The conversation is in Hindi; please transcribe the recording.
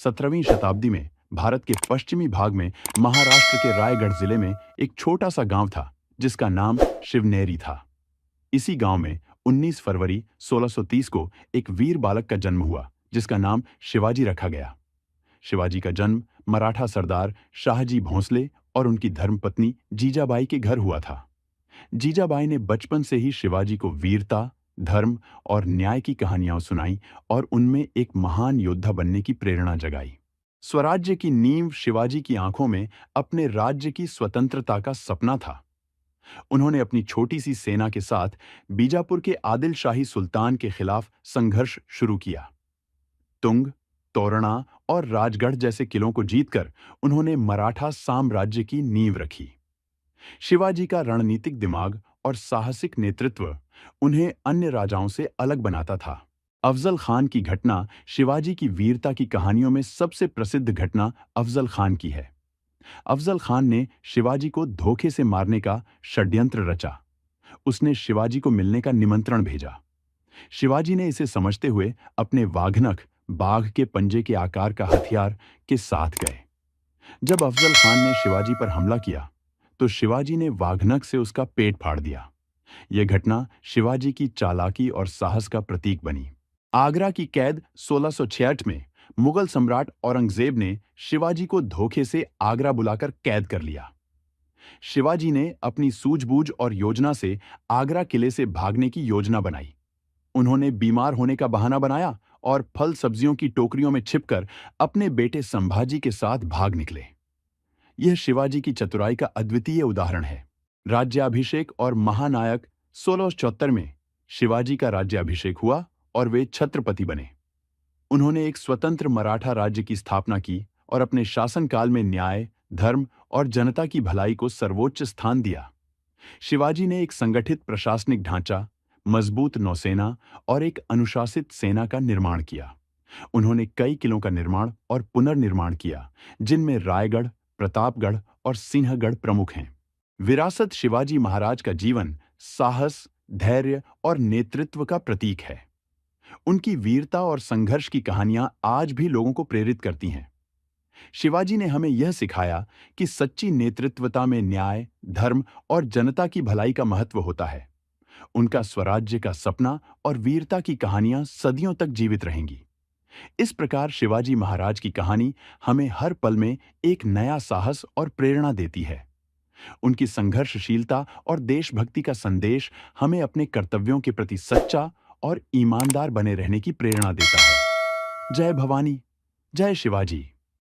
17वीं शताब्दी में भारत के पश्चिमी भाग में महाराष्ट्र के रायगढ़ जिले में एक छोटा सा गांव था जिसका नाम शिवनेरी था। इसी गांव में 19 फरवरी 1630 को एक वीर बालक का जन्म हुआ जिसका नाम शिवाजी रखा गया। शिवाजी का जन्म मराठा सरदार शाहजी भोंसले और उनकी धर्मपत्नी जीजाबाई के घर हुआ था। जीजाबाई ने बचपन से ही शिवाजी को वीरता, धर्म और न्याय की कहानियां सुनाई और उनमें एक महान योद्धा बनने की प्रेरणा जगाई। स्वराज्य की नींव शिवाजी की आंखों में अपने राज्य की स्वतंत्रता का सपना था। उन्होंने अपनी छोटी सी सेना के साथ बीजापुर के आदिल शाही सुल्तान के खिलाफ संघर्ष शुरू किया। तुंग, तोरणा और राजगढ़ जैसे किलों को जीतकर उन्होंने मराठा साम्राज्य की नींव रखी। शिवाजी का रणनीतिक दिमाग और साहसिक नेतृत्व उन्हें अन्य राजाओं से अलग बनाता था। अफजल खान की घटना शिवाजी की वीरता की कहानियों में सबसे प्रसिद्ध घटना अफजल खान की है। अफजल खान ने शिवाजी को धोखे से मारने का षड्यंत्र रचा। उसने शिवाजी को मिलने का निमंत्रण भेजा। शिवाजी ने इसे समझते हुए अपने वाघनख, बाघ के पंजे के आकार का हथियार के साथ गए। जब अफजल खान ने शिवाजी पर हमला किया तो शिवाजी ने वाघनख से उसका पेट फाड़ दिया। यह घटना शिवाजी की चालाकी और साहस का प्रतीक बनी। आगरा की कैद 1666 में मुगल सम्राट औरंगजेब ने शिवाजी को धोखे से आगरा बुलाकर कैद कर लिया। शिवाजी ने अपनी सूझबूझ और योजना से आगरा किले से भागने की योजना बनाई। उन्होंने बीमार होने का बहाना बनाया और फल सब्जियों की टोकरियों में छिपकर अपने बेटे संभाजी के साथ भाग निकले। यह शिवाजी की चतुराई का अद्वितीय उदाहरण है। राज्याभिषेक और महानायक 1674 में शिवाजी का राज्याभिषेक हुआ और वे छत्रपति बने। उन्होंने एक स्वतंत्र मराठा राज्य की स्थापना की और अपने शासनकाल में न्याय, धर्म और जनता की भलाई को सर्वोच्च स्थान दिया। शिवाजी ने एक संगठित प्रशासनिक ढांचा, मजबूत नौसेना और एक अनुशासित सेना का निर्माण किया। उन्होंने कई किलों का निर्माण और पुनर्निर्माण किया, जिनमें रायगढ़, प्रतापगढ़ और सिंहगढ़ प्रमुख हैं। विरासत शिवाजी महाराज का जीवन साहस, धैर्य और नेतृत्व का प्रतीक है। उनकी वीरता और संघर्ष की कहानियां आज भी लोगों को प्रेरित करती हैं। शिवाजी ने हमें यह सिखाया कि सच्ची नेतृत्वता में न्याय, धर्म और जनता की भलाई का महत्व होता है। उनका स्वराज्य का सपना और वीरता की कहानियां सदियों तक जीवित रहेंगी। इस प्रकार शिवाजी महाराज की कहानी हमें हर पल में एक नया साहस और प्रेरणा देती है। उनकी संघर्षशीलता और देशभक्ति का संदेश हमें अपने कर्तव्यों के प्रति सच्चा और ईमानदार बने रहने की प्रेरणा देता है। जय भवानी, जय शिवाजी।